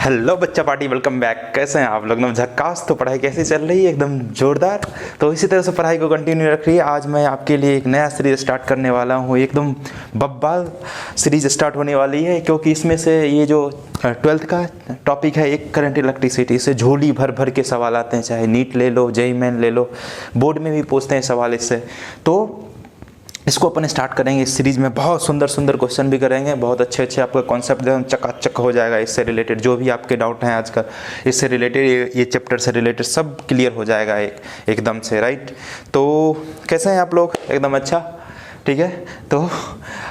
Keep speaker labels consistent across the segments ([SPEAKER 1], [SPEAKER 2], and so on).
[SPEAKER 1] Hello बच्चा party, welcome back. कैसे हैं आप लोग? एकदम झक्कास। तो पढ़ाई कैसी चल रही है? एकदम जोरदार। तो इसी तरह से पढ़ाई को कंटिन्यू रख रही है। आज मैं आपके लिए एक नया सीरीज स्टार्ट करने वाला हूँ। एकदम बब्बाल सीरीज स्टार्ट होने वाली है, क्योंकि इसमें से ये जो 12th का टॉपिक है, एक करंट इलेक्ट्रिसिटी से झोली भर भर के सवाल आते हैं। चाहे नीट ले लो, जेईई मेन ले लो, बोर्ड में भी पूछते हैं सवाल इससे। तो इसको अपन स्टार्ट करेंगे। इस सीरीज में बहुत सुंदर सुंदर क्वेश्चन भी करेंगे। बहुत अच्छे अच्छे आपका कॉन्सेप्ट एकदम चकाचक हो जाएगा। इससे रिलेटेड जो भी आपके डाउट हैं आजकल, इससे रिलेटेड, ये चैप्टर से रिलेटेड सब क्लियर हो जाएगा एकदम से। राइट। तो कैसे हैं आप लोग? एकदम अच्छा, ठीक है। तो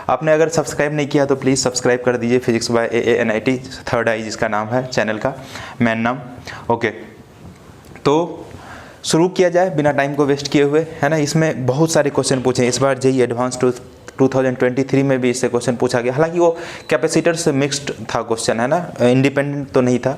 [SPEAKER 1] आपने अगर सब्सक्राइब नहीं किया तो प्लीज़ सब्सक्राइब कर दीजिए। फिजिक्स बाय AANIT, थर्ड आई जिसका नाम है चैनल का, मेन नाम। ओके, तो शुरू किया जाए बिना टाइम को वेस्ट किए हुए, है ना। इसमें बहुत सारे क्वेश्चन पूछे इस बार। जेईई एडवांस 2023 में भी इससे क्वेश्चन पूछा गया। हालांकि वो कैपेसिटर से मिक्स्ड था क्वेश्चन, है ना, इंडिपेंडेंट तो नहीं था,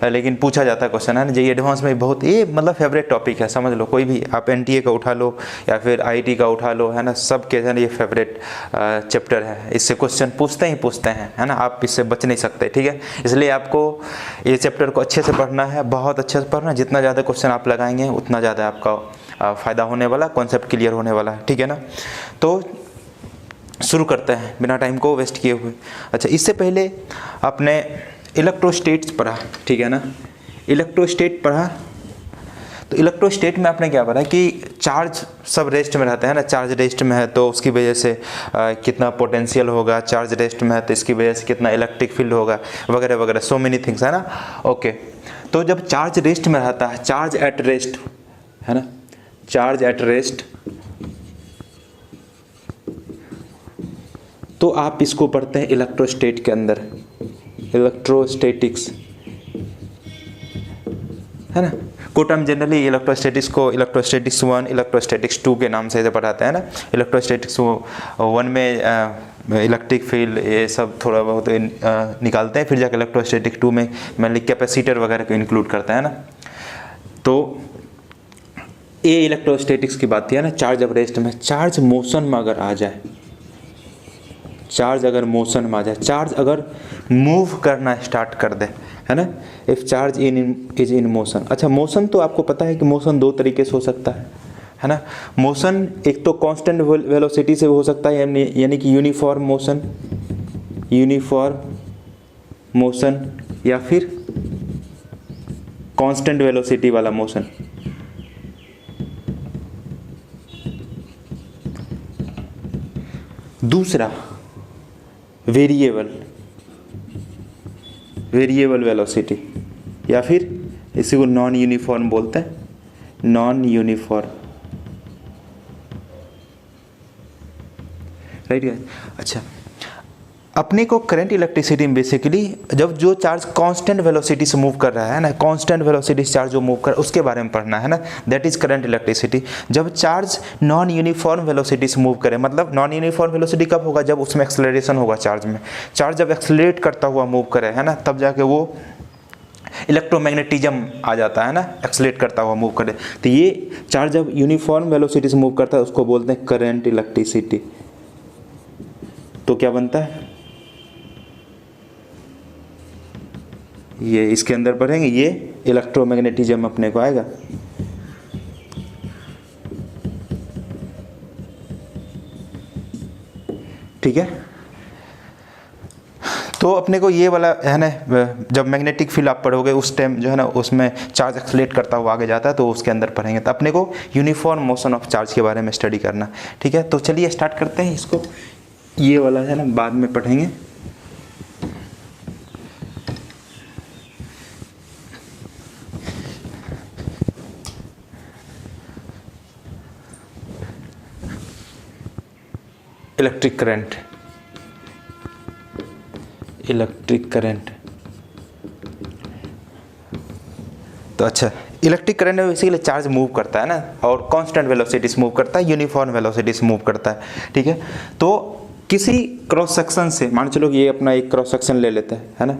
[SPEAKER 1] लेकिन पूछा जाता क्वेश्चन, है ना। जेईई एडवांस में बहुत, ये मतलब फेवरेट टॉपिक है, समझ लो। कोई भी आप NTA का उठा लो या फिर IIT का उठा लो, है ना, सब के ये फेवरेट चैप्टर है। इससे क्वेश्चन पूछते ही पूछते हैं, है ना। आप इससे बच नहीं सकते, ठीक है। इसलिए आपको ये चैप्टर को अच्छे से पढ़ना है, बहुत अच्छे से पढ़ना। जितना ज़्यादा क्वेश्चन आप लगाएंगे उतना ज़्यादा आपका फ़ायदा होने वाला, कॉन्सेप्ट क्लियर होने वाला है, ठीक है ना। तो शुरू करते हैं बिना टाइम को वेस्ट किए हुए। अच्छा, इससे पहले आपने इलेक्ट्रोस्टेट्स पढ़ा, ठीक है ना। इलेक्ट्रोस्टेट पढ़ा, तो इलेक्ट्रोस्टेट में आपने क्या पढ़ा कि चार्ज सब रेस्ट में रहता है ना। चार्ज रेस्ट में है तो उसकी वजह से कितना पोटेंशियल होगा, चार्ज रेस्ट में है तो इसकी वजह से कितना इलेक्ट्रिक फील्ड होगा, वगैरह वगैरह, सो मेनी थिंग्स, है ना। ओके, तो जब चार्ज रेस्ट में रहता है, चार्ज एट रेस्ट, है ना, चार्ज एट रेस्ट, तो आप इसको पढ़ते हैं इलेक्ट्रोस्टेट के अंदर, इलेक्ट्रोस्टैटिक्स, है ना। कोटम जनरली इलेक्ट्रोस्टैटिक्स को इलेक्ट्रोस्टैटिक्स 1, इलेक्ट्रोस्टैटिक्स 2 के नाम से पढ़ाते हैं ना। इलेक्ट्रोस्टैटिक्स 1 में इलेक्ट्रिक फील्ड ये सब थोड़ा बहुत निकालते हैं, फिर जाकर इलेक्ट्रोस्टैटिक 2 में मेनली कैपेसिटर वगैरह को इंक्लूड करता है ना। तो ये इलेक्ट्रोस्टैटिक्स की बात थी, है ना। चार्ज ऑफ रेस्ट में, चार्ज मोशन में अगर आ जाए, चार्ज अगर मोशन में आ जाए, चार्ज अगर मूव करना स्टार्ट कर दे, है ना। If charge is in motion. अच्छा, मोशन तो आपको पता है कि मोशन दो तरीके से हो सकता है ना। मोशन एक तो कांस्टेंट वेलोसिटी से हो सकता है, यानी कि यूनिफॉर्म मोशन, या फिर कांस्टेंट वेलोसिटी वाला मोशन। दूसरा वेरिएबल वेलोसिटी, या फिर इसी को नॉन यूनिफॉर्म बोलते हैं, नॉन यूनिफॉर्म, राइट। अच्छा, अपने को करंट इलेक्ट्रिसिटी में बेसिकली जब जो चार्ज कांस्टेंट वेलोसिटी से मूव कर रहा है ना, कांस्टेंट वेलोसिटी से चार्ज जो मूव कर रहा है उसके बारे में पढ़ना है ना, दैट इज करंट इलेक्ट्रिसिटी। जब चार्ज नॉन यूनिफॉर्म वेलोसिटी से मूव करे, मतलब नॉन यूनिफॉर्म वेलोसिटी कब होगा? जब उसमें एक्सेलरेशन होगा चार्ज में। चार्ज जब एक्सेलरेट करता हुआ मूव करे, है ना, तब जाके वो इलेक्ट्रोमैग्नेटिज्म आ जाता है ना, एक्सेलरेट करता हुआ मूव करे। तो ये चार्ज जब यूनिफॉर्म वेलोसिटी से मूव करता है उसको बोलते हैं करंट इलेक्ट्रिसिटी। तो क्या बनता है ये, इसके अंदर पढ़ेंगे, ये इलेक्ट्रोमैग्नेटिज्म अपने को आएगा। ठीक है, तो अपने को ये वाला, है ना, जब मैग्नेटिक फील्ड आप पढ़ोगे उस टाइम जो है ना, उसमें चार्ज एक्सेलरेट करता हुआ आगे जाता है, तो उसके अंदर पढ़ेंगे। तो अपने को यूनिफॉर्म मोशन ऑफ चार्ज के बारे में स्टडी करना, ठीक है। तो चलिए स्टार्ट करते हैं इसको। ये वाला है ना बाद में पढ़ेंगे। Electric current. तो अच्छा, इलेक्ट्रिक करंट में बेसिकली चार्ज मूव करता है ना, और कांस्टेंट वेलोसिटी से मूव करता है, यूनिफॉर्म वेलोसिटी से मूव करता है, ठीक है। तो किसी क्रॉस सेक्शन से, मान चलो कि ये अपना एक क्रॉस सेक्शन ले लेते हैं, है ना,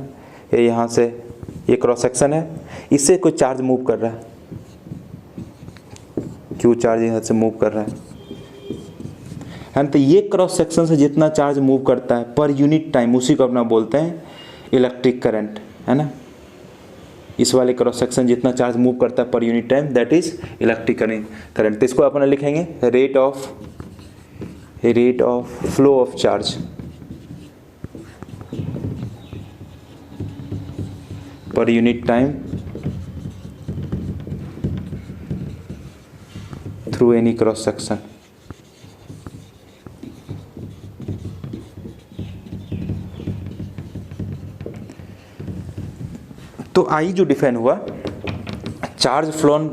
[SPEAKER 1] ये यहाँ से ये क्रॉस सेक्शन है, इससे कोई चार्ज मूव कर रहा है, क्यू चार्ज यहाँ से मूव कर रहा है ना। तो ये क्रॉस सेक्शन से जितना चार्ज मूव करता है पर यूनिट टाइम, उसी को अपना बोलते हैं इलेक्ट्रिक करंट, है ना। इस वाले क्रॉस सेक्शन जितना चार्ज मूव करता है per unit time, that is electric current. तो इसको अपन लिखेंगे rate of flow of charge per unit time through any cross section. तो आई जो डिफाइन हुआ, charge phloem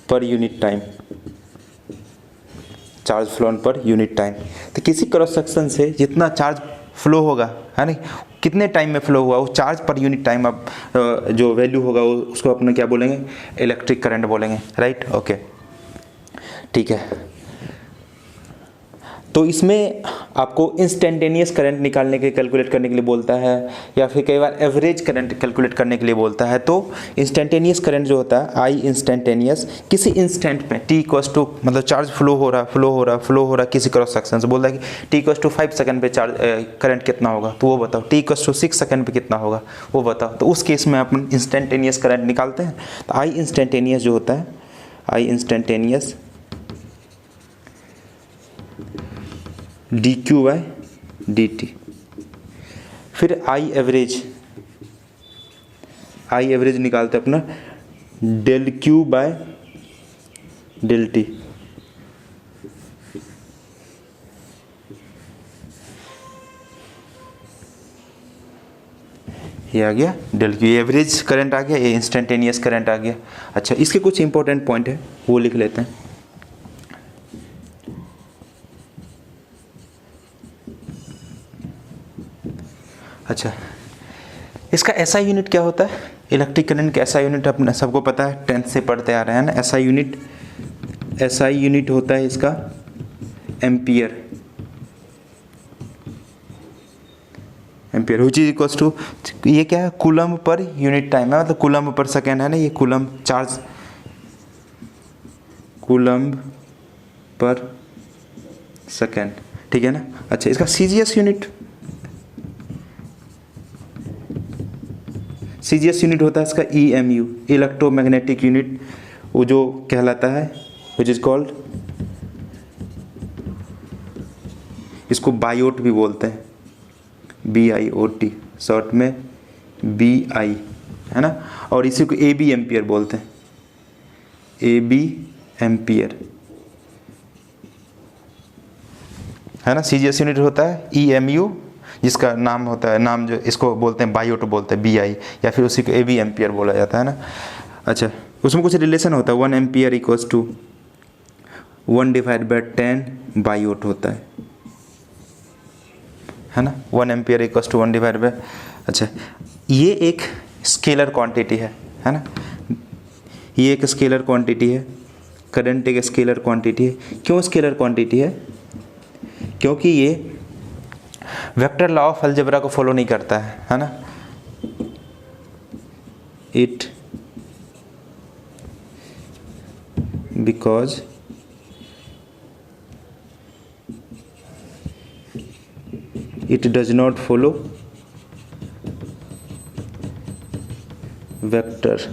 [SPEAKER 1] per unit time, charge phloem per unit time. तो किसी क्रॉस सेक्शन से जितना चार्ज फ्लो होगा, है ना, कितने टाइम में फ्लो हुआ, वो चार्ज पर यूनिट टाइम अब जो वैल्यू होगा वो उसको अपने क्या बोलेंगे, इलेक्ट्रिक करंट बोलेंगे, राइट। ओके, ठीक है। तो इसमें आपको इंस्टेंटेनियस करंट निकालने के कैलकुलेट करने के लिए बोलता है, या फिर कई बार एवरेज करंट कैलकुलेट करने के लिए बोलता है। तो इंस्टेंटेनियस करंट जो होता है, आई इंस्टेंटेनियस, किसी इंस्टेंट में टी इक्वल्स टू, मतलब चार्ज फ्लो हो रहा किसी क्रॉस सेक्शन से, बोलता है कि टी इक्वल्स टू 5 सेकंड पे चार्ज करंट कितना होगा, तो वो बताओ। टी इक्वल्स टू 6 सेकंड पे कितना होगा, वो बताओ। तो उस केस में अपन इंस्टेंटेनियस करंट निकालते हैं। तो आई इंस्टेंटेनियस जो होता है, I instantaneous d q by d t. फिर आई एवरेज निकालते हैं अपना del q by del t. ये आ गया डेल क्यू, एवरेज करंट आ गया, ये इंस्टेंटेनियस करंट आ गया। अच्छा, इसके कुछ इंपॉर्टेंट पॉइंट है वो लिख लेते हैं। अच्छा, इसका एसआई यूनिट क्या होता है, इलेक्ट्रिक करंट का एसआई यूनिट अपना सबको पता है, 10th से पढ़ते आ रहे हैं ना। एसआई यूनिट होता है इसका ampere, which is equals to, ये क्या है, कूलम पर यूनिट टाइम है, मतलब कूलम पर सेकेंड है ना, ये coulomb charge, coulomb per second, ठीक है ना। अच्छा, इसका सीजीएस यूनिट होता है इसका EMU, इलेक्ट्रोमैग्नेटिक यूनिट, वो जो कहलाता है विच इज कॉल्ड, इसको बायोट भी बोलते हैं, BIOT, शॉर्ट में BI, है ना। और इसी को AB एम्पियर बोलते हैं, AB एम्पियर, है ना। सीजीएस यूनिट होता है EMU, जिसका नाम होता है, नाम जो इसको बोलते हैं बायोट बोलते हैं, BI, या फिर उसी को AB एम्पियर बोला जाता है ना। अच्छा, उसमें कुछ रिलेशन होता है, 1 एम्पियर इक्वल्स टू 1/10 बायोट होता है ना। 1 एम्पियर इक्वल्स टू 1/, अच्छा, ये एक स्केलर क्वांटिटी है ना, ये एक स्केलर क्वांटिटी है, करंट एक स्केलर क्वांटिटी है। क्यों स्केलर क्वांटिटी है, क्योंकि ये वेक्टर लॉ ऑफ अलजेब्रा को फॉलो नहीं करता है ना। It because it does not follow vector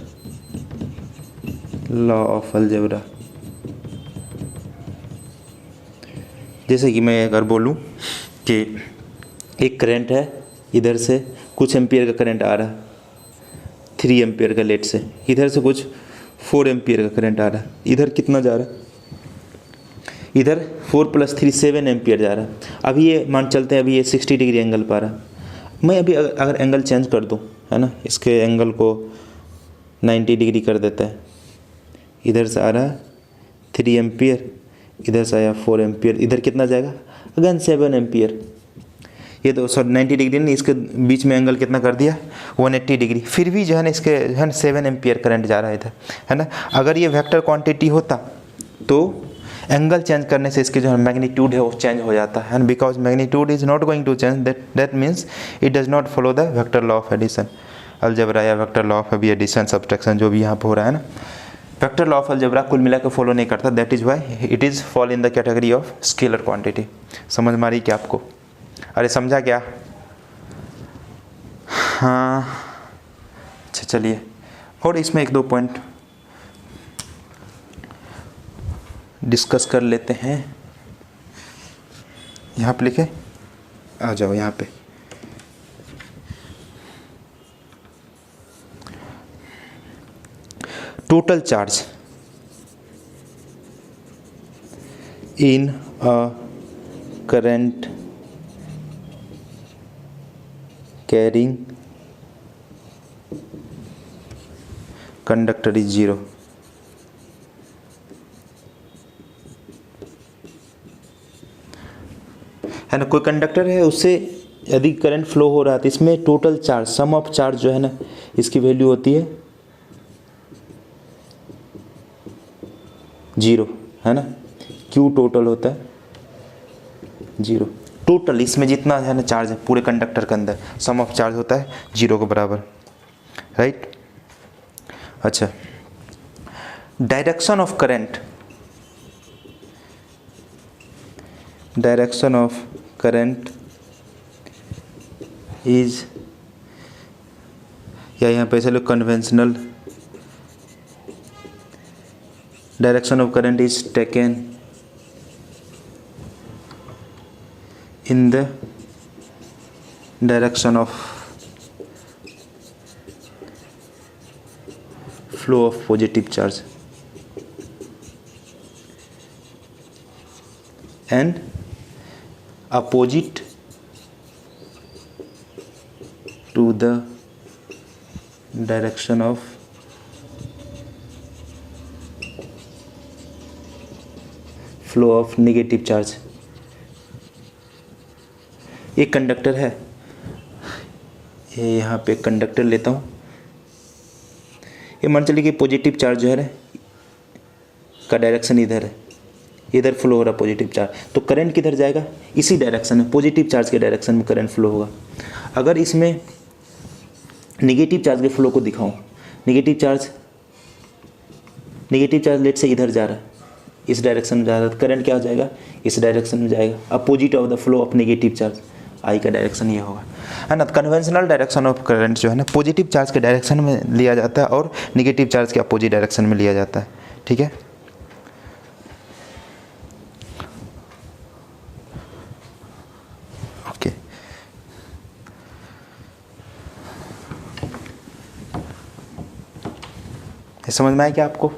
[SPEAKER 1] law of algebra. जैसे कि मैं अगर बोलूं कि एक करंट है, इधर से कुछ एम्पियर का करंट आ रहा है, 3 एम्पियर का लेट से, इधर से कुछ 4 एम्पियर का करंट आ रहा है, इधर कितना जा रहा है, इधर 4 + 3 7 एम्पियर जा रहा है। अभी ये मान चलते हैं, अभी ये 60 डिग्री एंगल पा रहा है। मैं अभी अगर एंगल चेंज कर दूं, है ना, इसके एंगल को 90 डिग्री कर देता है, इधर से आ रहा है 3 एम्पियर, इधर से आया 4 एम्पियर, इधर कितना जाएगा, अगेन 7 एम्पियर। ये तो 90 डिग्री नहीं, इसके बीच में एंगल कितना कर दिया, 180 डिग्री। फिर भी जो है ना, इसके है ना 7 एम्पियर करंट जा रहा है इधर, है ना। अगर ये वेक्टर क्वांटिटी होता तो एंगल चेंज करने से इसके जो है मैग्नीट्यूड है वो चेंज हो जाता है, because magnitude is not going to change, that means it does not follow the vector law of addition, algebra या वेक्टर लॉ ऑफ अभी एडिशन सब्ट्रैक्शन जो भी यहाँ पर हो रहा है ना, वेक्टर लॉ ऑफ अलजेब्रा कुल मिला के फॉलो नहीं करता। That is why it is fall in the category of scalar quantity. समझ में आ रही क्या आपको? अरे समझा क्या? हाँ अच्छा चलिए, और इसमें एक दो पॉइंट डिस्कस कर लेते हैं। यहाँ पे लिखे, आ जाओ यहाँ पे। Total charge in a current carrying conductor is zero. है ना, कोई कंडक्टर है, उससे यदि करंट फ्लो हो रहा है तो इसमें total charge, sum of charge जो है ना, इसकी वैल्यू होती है जीरो, है ना। क्यू टोटल होता है जीरो। टोटल इसमें जितना है ना चार्ज है पूरे कंडक्टर के अंदर, सम ऑफ चार्ज होता है जीरो के बराबर, राइट। अच्छा, direction of current, direction of current is, या यहाँ पे चलो conventional, direction of current is taken in the direction of flow of positive charge and opposite to the direction of flow of negative charge। एक conductor है, ये यहाँ पे conductor लेता हूँ, ये मान चलिए कि पॉजिटिव चार्ज जो है ना का डायरेक्शन इधर है, इधर फ्लो हो रहा पॉजिटिव चार्ज, तो करंट किधर जाएगा, इसी डायरेक्शन में, पॉजिटिव चार्ज के डायरेक्शन में करंट फ्लो होगा। अगर इसमें नेगेटिव चार्ज के फ्लो को दिखाऊं, नेगेटिव चार्ज लेट से इधर जा रहा है, इस डायरेक्शन में जा रहा है, तो करंट क्या हो जाएगा, इस डायरेक्शन में जाएगा। Opposite of the flow of negative charge, I का डायरेक्शन ये होगा, है ना। कन्वेंशनल डायरेक्शन ऑफ करंट जो है ना पॉजिटिव चार्ज के डायरेक्शन में लिया जाता है और नेगेटिव चार्ज के अपोजिट डायरेक्शन में लिया जाता है, ठीक है। ओके, ये समझ में आया क्या आपको?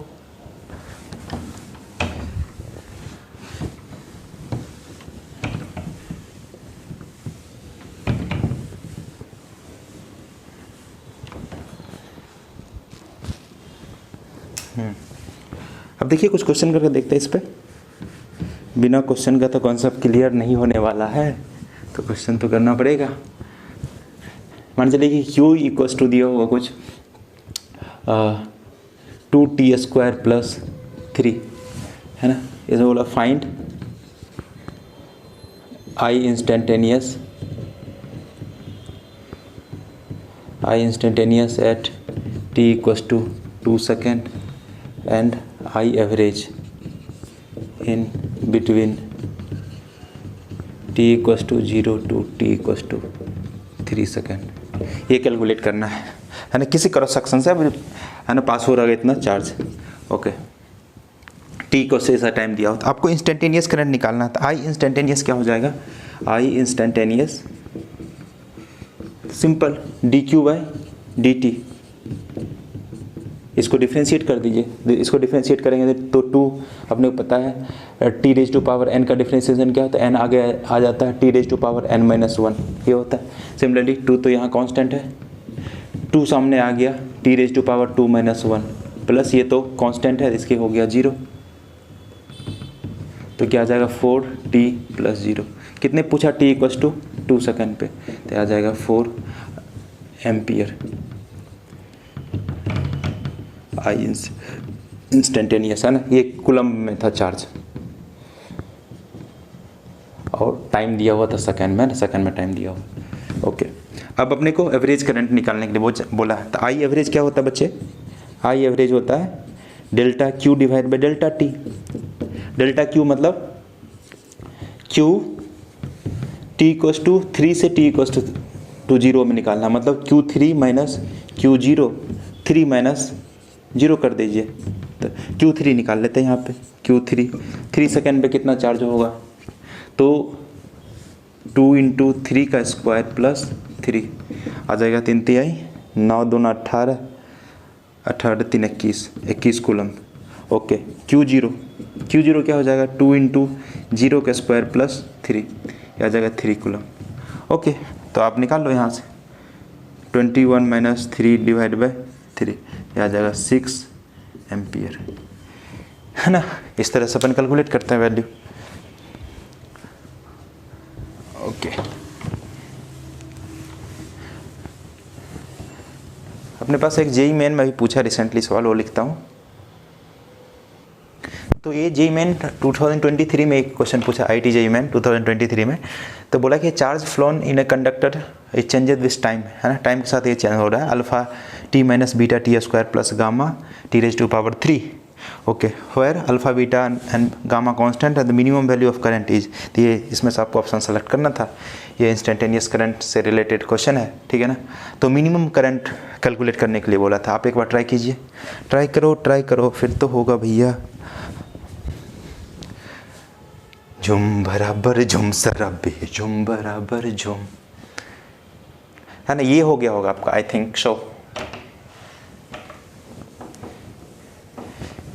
[SPEAKER 1] अब देखिए कुछ क्वेश्चन करके देखते हैं इस पे। बिना क्वेश्चन का तो कॉन्सेप्ट क्लियर नहीं होने वाला है, तो क्वेश्चन तो करना पड़ेगा। मान चलिए कि Q इक्वल्स टू दिया होगा कुछ 2t² + 3, है ना। इसमें बोला find I instantaneous at t equals to 2 seconds and I average in between t equals to 0 to t equals to 3 second. ये कैलकुलेट करना है ना, किसी क्रॉस सेक्शन से, है ना, पास हो रहा है इतना चार्ज। ओके, टी को से ऐसा टाइम दिया हो तो आपको इंस्टेंटेनियस करंट निकालना है। तो आई इंस्टेंटेनियस क्या हो जाएगा, आई इंस्टेंटेनियस सिंपल dq/dt, इसको डिफ्रेंशिएट कर दीजिए। इसको डिफ्रेंशिएट करेंगे तो 2 अपने को पता है t⁻n का डिफ्रेंशिएशन क्या होता है, n आगे आ जाता है t⁻n-1 ये होता है। सिमिलरली 2 तो यहाँ कांस्टेंट है, 2 सामने आ गया t⁻2 - 1 प्लस ये तो कांस्टेंट है, इसके हो गया 0, तो क्या आ जाएगा 4t + 0। कितने पूछा, t = 2 सेकेंड पे, तो आ जाएगा 4 एम्पियर। आई इंस्टेंटेनियस है ना, ये कूलम में था चार्ज और टाइम दिया हुआ था सेकेंड में, सेकेंड में टाइम दिया हुआ। ओके, अब अपने को एवरेज करंट निकालने के लिए वो बोला है। तो आई एवरेज क्या होता है बच्चे, आई एवरेज होता है ΔQ / ΔT। ΔQ मतलब Q t = 3 से t = टू जीरो में निकालना, मतलब Q3 माइनस Q0, 3 माइनस 0 कर दीजिए तो Q3 निकाल लेते हैं यहाँ पे। Q3 3 सेकेंड पे कितना चार्ज होगा, तो 2 इंटू 3 का स्क्वायर प्लस 3 आ जाएगा, 3 तिहाई 9 दूना 18, 18 3 21, 21 कूलम। ओके Q0 क्या हो जाएगा, 2 इंटू 0 का स्क्वायर प्लस 3, यह आ जाएगा 3 कूलम। ओके तो आप निकाल लो यहाँ से 21 माइनस 3 डिवाइड बाई 3, यह आ जाएगा 6 एम्पियर, है ना। इस तरह से अपन कैलकुलेट करते हैं वैल्यू। ओके अपने पास एक जेई मेन में भी पूछा रिसेंटली सवाल, वो लिखता हूँ। तो ये जेई मेन 2023 में एक क्वेश्चन पूछा, IT जेई मेन 2023 में। तो बोला कि charge flown in a conductor it changes with time, है ना, टाइम के साथ ये चेंज हो रहा है। Alpha T minus beta T square plus gamma T raise to power 3। Okay where alpha beta and gamma constant and the minimum value of current is. तो ये इसमें से आपको ऑप्शन सेलेक्ट करना था। ये इंस्टेंटेनियस करंट से रिलेटेड क्वेश्चन है, ठीक है ना। तो मिनिमम करंट कैलकुलेट करने के लिए बोला था। आप एक बार ट्राई कीजिए, ट्राई करो फिर तो होगा भैया। झुम बराबर झुम सराबे झुम बराबर झुम, है ना। ये हो गया होगा आपका, आई थिंक सो।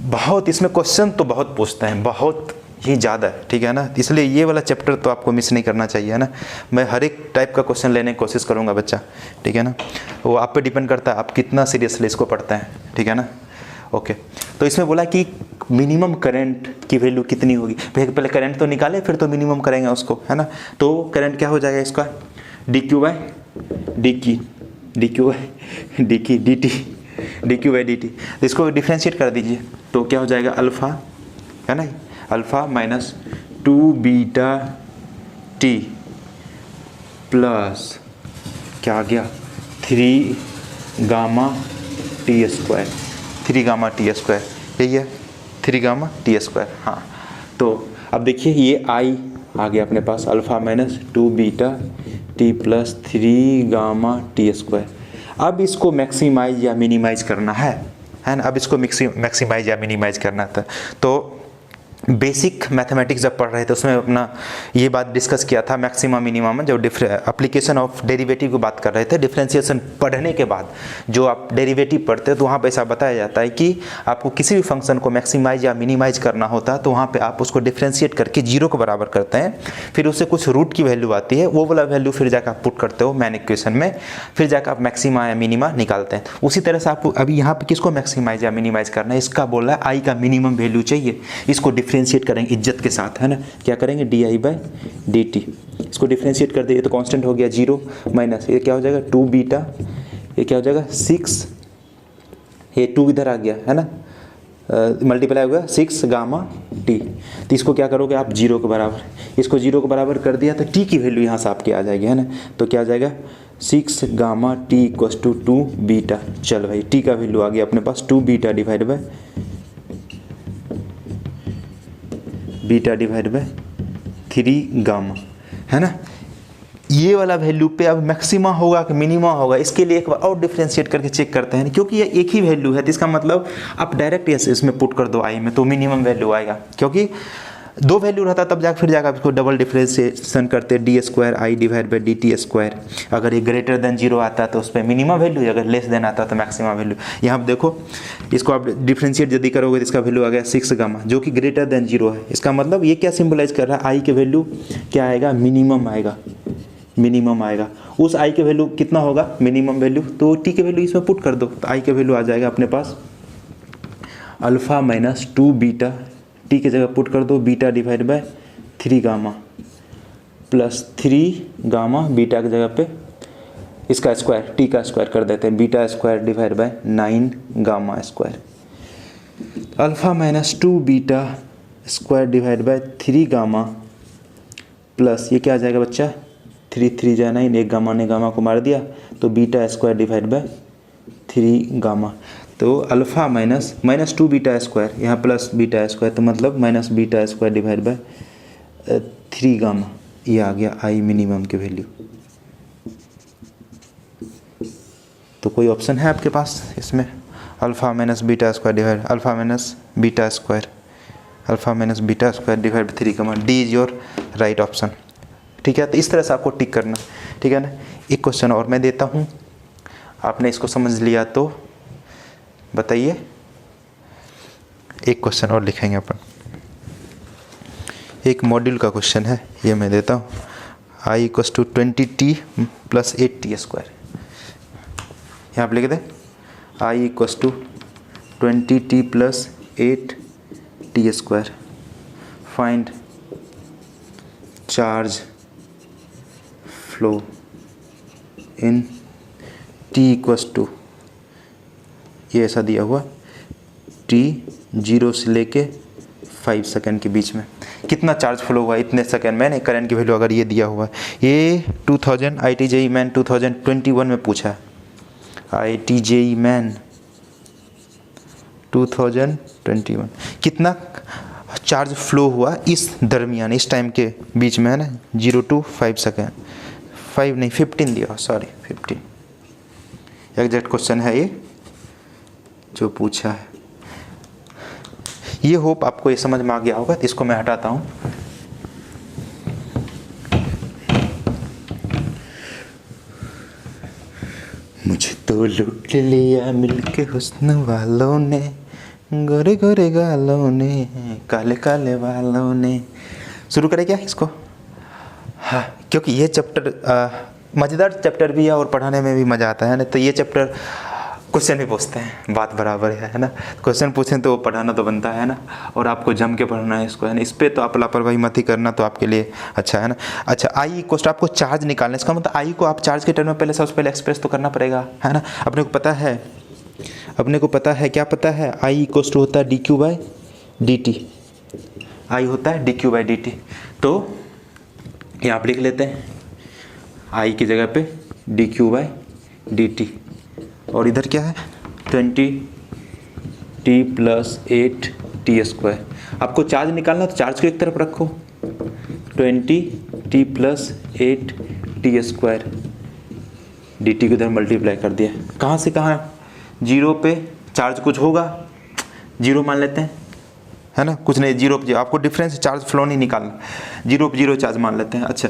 [SPEAKER 1] बहुत इसमें क्वेश्चन तो बहुत पूछते हैं, बहुत ही ज़्यादा, ठीक है ना। इसलिए ये वाला चैप्टर तो आपको मिस नहीं करना चाहिए, है ना। मैं हर एक टाइप का क्वेश्चन लेने की कोशिश करूँगा बच्चा, ठीक है ना। वो आप पे डिपेंड करता है आप कितना सीरियसली इसको पढ़ते हैं, ठीक है ना। ओके तो इसमें बोला कि मिनिमम करंट की वैल्यू कितनी होगी। पहले करंट तो निकाले फिर तो मिनिमम करेंगे उसको, है ना। तो करंट क्या हो जाएगा इसका, dq बाई dt। तो इसको डिफ्रेंशिएट कर दीजिए तो क्या हो जाएगा, अल्फ़ा, है ना, alpha minus 2 beta t plus क्या आ गया 3 gamma t square, 3 gamma t square, यही है 3 गामा टी स्क्वायर। हाँ तो अब देखिए ये आई आ गया अपने पास, alpha minus 2 beta t plus 3 gamma t square. अब इसको मैक्सिमाइज या मिनिमाइज करना है ना। अब इसको मैक्सिमाइज या मिनिमाइज करना था। तो बेसिक मैथमेटिक्स जब पढ़ रहे थे उसमें अपना ये बात डिस्कस किया था, मैक्सिमम मिनिमम में जब एप्लीकेशन ऑफ डेरिवेटिव की बात कर रहे थे। डिफरेंशिएशन पढ़ने के बाद जो आप डेरिवेटिव पढ़ते हैं तो वहाँ पे ऐसा बताया जाता है कि आपको किसी भी फंक्शन को मैक्सिमाइज या मिनिमाइज करना होता है तो वहाँ पे आप उसको डिफ्रेंशिएट करके 0 के बराबर करते हैं, फिर उससे कुछ रूट की वैल्यू आती है, वो वाला वैल्यू फिर जाकर आप पुट करते हो मैन इक्वेशन में, फिर जाकर आप मैक्सिमा या मिनिमा निकालते हैं। उसी तरह से आपको अभी यहाँ पे किसको मैक्सिमाइज या मिनिमाइज करना है, इसका बोल रहा है आई का मिनिमम वैल्यू चाहिए, इसको डिफ्रेंशिएट करेंगे इज्जत के साथ, है ना। क्या करेंगे, डी बाई डी टी, इसको डिफ्रेंशिएट कर दिए तो कांस्टेंट हो गया 0 माइनस ये क्या हो जाएगा 2 बीटा, ये क्या हो जाएगा 6, ये 2 इधर आ गया, है ना, मल्टीप्लाई हो गया 6 गामा टी। तो इसको क्या करोगे आप 0 के बराबर, इसको 0 के बराबर कर दिया तो टी की वैल्यू यहाँ से आपकी आ जाएगी, है ना। तो क्या आ जाएगा 6 gamma T equals to 2 beta. चल भाई टी का वैल्यू आ गया अपने पास 2 बीटा डिवाइड बाय 3 गामा, है ना। ये वाला वैल्यू पे अब मैक्सिमा होगा कि मिनिमा होगा, इसके लिए एक बार और डिफ्रेंशिएट करके चेक करते हैं, क्योंकि ये एक ही वैल्यू है तो इसका मतलब आप डायरेक्ट इसमें पुट कर दो आई में तो मिनिमम वैल्यू आएगा। क्योंकि 2 वैल्यू रहता तब जाकर फिर जाकर इसको डबल डिफ्रेंशिएशन करते D square I divide by d T square. अगर ये ग्रेटर देन 0 आता तो उस पर मिनिमम वैल्यू, अगर लेस देन आता तो मैक्सिमम वैल्यू। यहाँ पर देखो इसको आप डिफ्रेंशिएट यदि करोगे तो इसका वैल्यू आ गया 6 गामा जो कि ग्रेटर देन 0 है। इसका मतलब ये क्या सिंबलाइज कर रहा है, आई के वैल्यू क्या आएगा, मिनिमम आएगा, मिनिमम आएगा। उस आई के वैल्यू कितना होगा, मिनिमम वैल्यू, तो टी के वैल्यू इसमें पुट कर दो तो आई के वैल्यू आ जाएगा अपने पास अल्फ़ा माइनस 2 बीटा, टी की जगह पुट कर दो beta divide by 3 gamma plus 3 gamma beta की जगह पे इसका स्क्वायर टी का स्क्वायर कर देते हैं, beta square divide by 9 gamma square. Alpha minus 2 beta square divide by 3 gamma plus ये क्या आ जाएगा बच्चा 3 3 जा 9, एक गामा ने गामा को मार दिया तो beta square divide by 3 gamma. तो अल्फ़ा माइनस 2 बीटा स्क्वायर यहाँ प्लस बीटा स्क्वायर तो मतलब minus beta square divide by 3 gamma, ये आ गया आई मिनिमम की वैल्यू। तो कोई ऑप्शन है आपके पास इसमें? Alpha minus beta square divide alpha minus beta square, alpha minus beta square divide 3, D is your right option. ठीक है, तो इस तरह से आपको टिक करना, ठीक है ना। एक क्वेश्चन और मैं देता हूँ, आपने इसको समझ लिया तो बताइए। एक क्वेश्चन और लिखेंगे अपन, एक मॉड्यूल का क्वेश्चन है, ये मैं देता हूँ। I equals to 20t plus 8t square, यहाँ पर लिख दें I equals to 20t plus 8t square, find charge flow in t equals to, ये ऐसा दिया हुआ t 0 से लेके 5 सेकेंड के बीच में कितना चार्ज फ्लो हुआ इतने सेकेंड में। करंट की वैल्यू अगर ये दिया हुआ है, ये 2000 IIT JEE मैन 2021 में पूछा है। IIT JEE मैन 2021 कितना चार्ज फ्लो हुआ इस दरमियान, इस टाइम के बीच में, है ना, 0 to 5 सेकेंड, 5 नहीं 15 दिया, सॉरी 15 एग्जैक्ट क्वेश्चन है ये जो पूछा है। ये होप आपको ये समझ में आ गया होगा। तो इसको मैं हटाता हूँ। मुझे तो लूट लिया मिलके हुस्न वालों ने, गोरे गोरे गालों ने, काले काले वालों ने। शुरू करें क्या इसको? हाँ, क्योंकि ये चैप्टर मज़ेदार चैप्टर भी है और पढ़ाने में भी मज़ा आता है ना। तो ये चैप्टर क्वेश्चन भी पूछते हैं, बात बराबर है ना। क्वेश्चन पूछें तो पढ़ाना तो बनता है ना, और आपको जम के पढ़ना है इसको, है ना। इस पर तो आप लापरवाही मत ही करना, तो आपके लिए अच्छा है ना। अच्छा, आई इक्वल आपको चार्ज निकालना, इसका मतलब आई को आप चार्ज के टर्म में पहले सबसे पहले एक्सप्रेस तो करना पड़ेगा, है ना। अपने को पता है क्या पता है, आई इक्वल टू होता है d q by d t, I होता है d q by d t. तो यहाँ पर लिख लेते हैं आई की जगह पे D q by d T, और इधर क्या है 20t प्लस 8t स्क्वायर। आपको चार्ज निकालना तो चार्ज को एक तरफ रखो, 20t plus 8t square dt को इधर मल्टीप्लाई कर दिया। कहाँ से कहाँ? 0 पे चार्ज कुछ होगा, 0 मान लेते हैं, है ना। कुछ नहीं, 0 पे आपको डिफरेंस चार्ज फ्लो नहीं निकालना, 0 पे 0 चार्ज मान लेते हैं। अच्छा,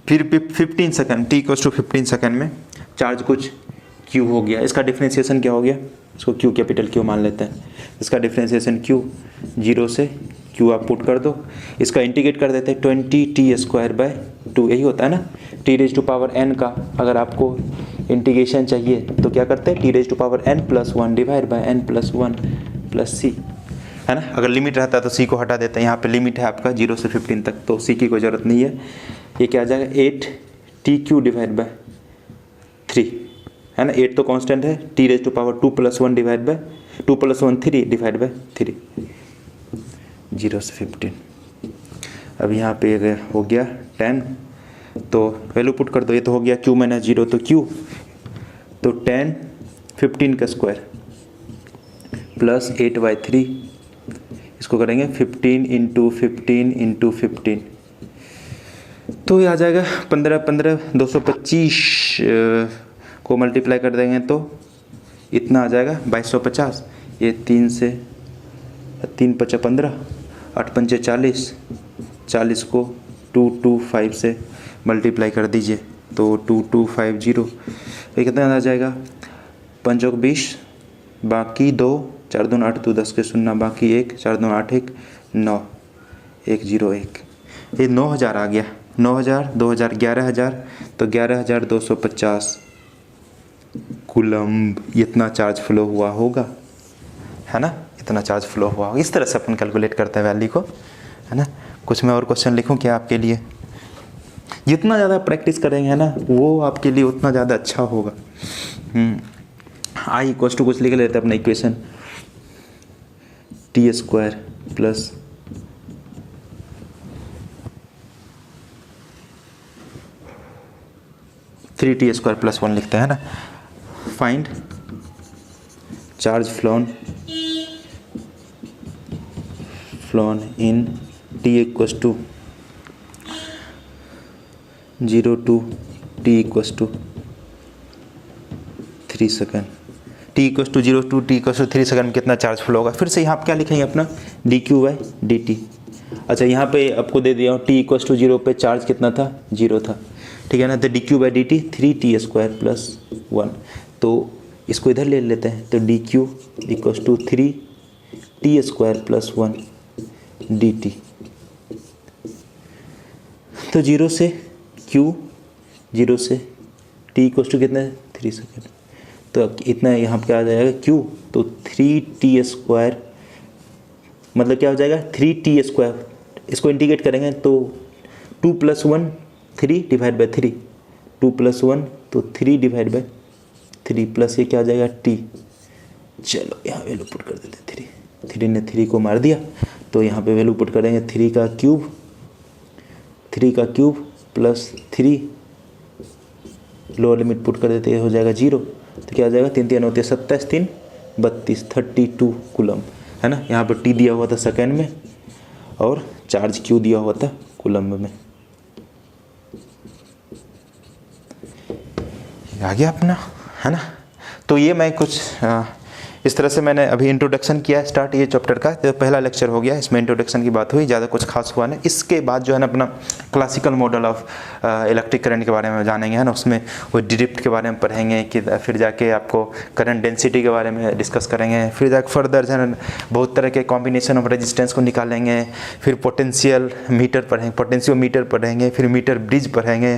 [SPEAKER 1] फिर 15 second, t equal to 15 second में चार्ज कुछ q हो गया। इसका डिफ्रेंशिएशन क्या हो गया? इसको q कैपिटल Q मान लेते हैं। इसका डिफ्रेंशिएशन q, 0 से q आप पुट कर दो। इसका इंटीग्रेट कर देते हैं 20t स्क्वायर बाय 2, यही होता है ना। t raise to power n का अगर आपको इंटीग्रेशन चाहिए तो क्या करते हैं, t raise to power n plus 1 divide by n plus 1 plus c, है ना। अगर लिमिट रहता है तो c को हटा देते हैं। यहाँ पे लिमिट है आपका 0 से 15 तक, तो c की कोई ज़रूरत नहीं है। ये क्या आ जाएगा 8tq डिवाइड बाय 3, है ना। 8 तो कांस्टेंट है, t raise to power 2 plus 1 divide by 2 plus 1 3 divide by 3, 0 से 15। अब यहाँ पे हो गया 10, तो वैल्यू पुट कर दो। ये तो हो गया q माइनस 0, तो q तो 10 15 का स्क्वायर प्लस 8/3, इसको करेंगे 15 इंटू 15 इंटू 15, तो ये आ जाएगा 15 15 225 को मल्टीप्लाई कर देंगे तो इतना आ जाएगा 2250। ये 3 से 3 5 15, 8 5 40, 40 को 225 से मल्टीप्लाई कर दीजिए तो 2250। ये कितना आ जाएगा 5 और 20, बाकी 2, 4 2 8 2 10 के 0, बाकी 1 4 2 8 1 9 1 0 1। ये 9000 आ गया, 9000 2000 11000, तो 11250 कूलम्ब इतना चार्ज फ्लो हुआ होगा, है ना। इतना चार्ज फ्लो हुआ होगा। इस तरह से अपन कैलकुलेट करते हैं वैल्यू को, है ना। कुछ मैं और क्वेश्चन लिखूं क्या आपके लिए? जितना ज़्यादा प्रैक्टिस करेंगे ना वो आपके लिए उतना ज़्यादा अच्छा होगा। आई इक्वल टू कुछ लिख लेते हैं अपना equation, T square plus three T square plus 1 लिखते हैं ना। Find charge flown in T equal to 0 to t equal to 3 3 second, t equal to 0 to t equal to 3 second में कितना चार्ज फ्लो होगा। फिर से यहाँ आप क्या लिखेंगे अपना dq/dt। अच्छा यहाँ पे आपको दे दिया हूँ t इक्वल टू 0 पे चार्ज कितना था, 0 था, ठीक है ना। तो dq/dt 3t² + 1, तो इसको इधर ले लेते हैं। तो dq equal to 3t² + 1 dt। तो 0 से q, 0 से t इक्वल टू कितना है, 3 सेकेंड। तो इतना यहाँ पे क्या आ जाएगा q, तो 3t², मतलब क्या हो जाएगा 3t²। इसको इंटीग्रेट करेंगे तो 2 + 1 3 / 3, 2 + 1 तो 3/3 प्लस ये क्या आ जाएगा t। चलो यहाँ वैल्यू पुट कर देते हैं 3 ने 3 को मार दिया, तो यहाँ पे वैल्यू पुट करेंगे 3 का cube plus 3, lower limit put कर देते हैं, हो जाएगा 0। तो क्या आ जाएगा 3 3 होते 27, 3 32, 32 कूलम, है ना। यहाँ पर t दिया हुआ था सेकेंड में और चार्ज q दिया हुआ था कूलम में। आ गया अपना, है ना। तो ये मैं कुछ इस तरह से मैंने अभी इंट्रोडक्शन किया स्टार्ट ये चैप्टर का। तो पहला लेक्चर हो गया, इसमें इंट्रोडक्शन की बात हुई, ज़्यादा कुछ खास हुआ नहीं। इसके बाद जो है ना अपना classical model of electric current के बारे में जानेंगे, है ना। उसमें वो ड्रिफ्ट के बारे में पढ़ेंगे कि फिर जाके आपको करंट डेंसिटी के बारे में डिस्कस करेंगे। फिर जाके फर्दर जो है ना बहुत तरह के कॉम्बिनेशन ऑफ रेजिस्टेंस को निकालेंगे। फिर पोटेंशियल मीटर पढ़ेंगे, पोटेंशियोमीटर पढ़ेंगे, फिर मीटर ब्रिज पढ़ेंगे,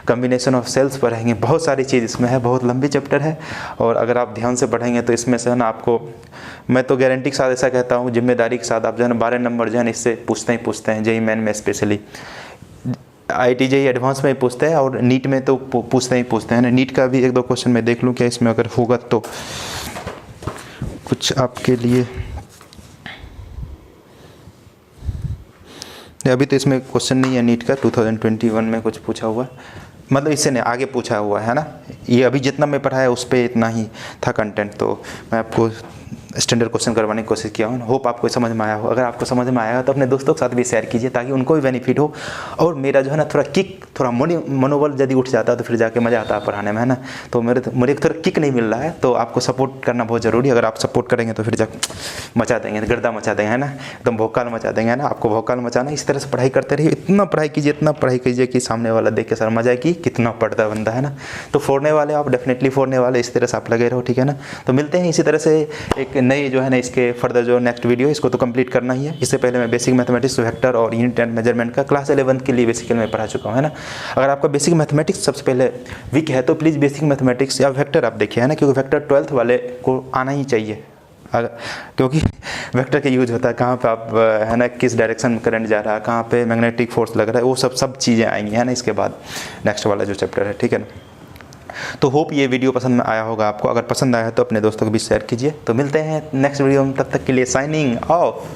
[SPEAKER 1] कॉम्बिनेशन ऑफ सेल्स पढ़ेंगे। बहुत सारी चीज़ इसमें है, बहुत लंबी चैप्टर है। और अगर आप ध्यान से पढ़ेंगे तो इसमें से है ना आपको, मैं तो गारंटी के साथ ऐसा कहता हूँ, जिम्मेदारी के साथ, आप जो है ना 12 नंबर जो है ना इससे पूछते हैं जेईई मेन में, स्पेशली IIT जेईई एडवांस में पूछते हैं और नीट में तो पूछते हैं ना। नीट का भी 1-2 क्वेश्चन मैं देख लूँ क्या इसमें अगर होगा तो कुछ आपके लिए। अभी तो इसमें क्वेश्चन नहीं है नीट का, 2021 में कुछ पूछा हुआ, मतलब इससे नहीं आगे पूछा हुआ है ना। ये अभी जितना मैं पढ़ाया उस पर इतना ही था कंटेंट, तो मैं आपको स्टैंडर्ड क्वेश्चन करवाने की कोशिश किया हूँ। होप आपको समझ में आया हो। अगर आपको समझ में आया तो अपने दोस्तों के साथ भी शेयर कीजिए ताकि उनको भी बेनिफिट हो। और मेरा जो है ना थोड़ा मनोबल यदि उठ जाता है तो फिर जाके मज़ा आता है पढ़ाने में, है ना। तो मुझे थोड़ा किक नहीं मिल रहा है, तो आपको सपोर्ट करना बहुत ज़रूरी है। अगर आप सपोर्ट करेंगे तो फिर जाके मचा देंगे, गर्दा मचा देंगे, है ना, एकदम भोकाल मचा देंगे, है ना। आपको भोकाल मचाना, इस तरह से पढ़ाई करते रहिए, इतना पढ़ाई कीजिए कि सामने वाला देख के सर मजा कि कितना पढ़ता बंदा, है ना। तो फोड़ने वाले आप डेफिनेटली फोड़ने वाले, इस तरह से आप लगे रहो, ठीक है ना। तो मिलते हैं इसी तरह से एक नई जो है ना इसके फर्दर जो नेक्स्ट वीडियो, इसको तो कंप्लीट करना ही है। इससे पहले मैं बेसिक मैथमेटिक्स, वेक्टर और यूनिट एंड मेजरमेंट का क्लास 11 के लिए बेसिकली मैं पढ़ा चुका हूँ, है ना। अगर आपका बेसिक मैथमेटिक्स सबसे पहले वीक है तो प्लीज़ बेसिक मैथमेटिक्स या वेक्टर आप देखिए, है ना, क्योंकि वेक्टर 12th वाले को आना ही चाहिए, क्योंकि वेक्टर का यूज होता है कहाँ पे आप, है ना, किस डायरेक्शन में करंट जा रहा है, कहाँ पे मैग्नेटिक फोर्स लग रहा है, वो सब चीज़ें आएंगी, है ना, इसके बाद नेक्स्ट वाला जो चैप्टर है, ठीक है ना। तो होप ये वीडियो पसंद में आया होगा आपको। अगर पसंद आया तो अपने दोस्तों को भी शेयर कीजिए। तो मिलते हैं नेक्स्ट वीडियो में, तब तक के लिए साइनिंग ऑफ।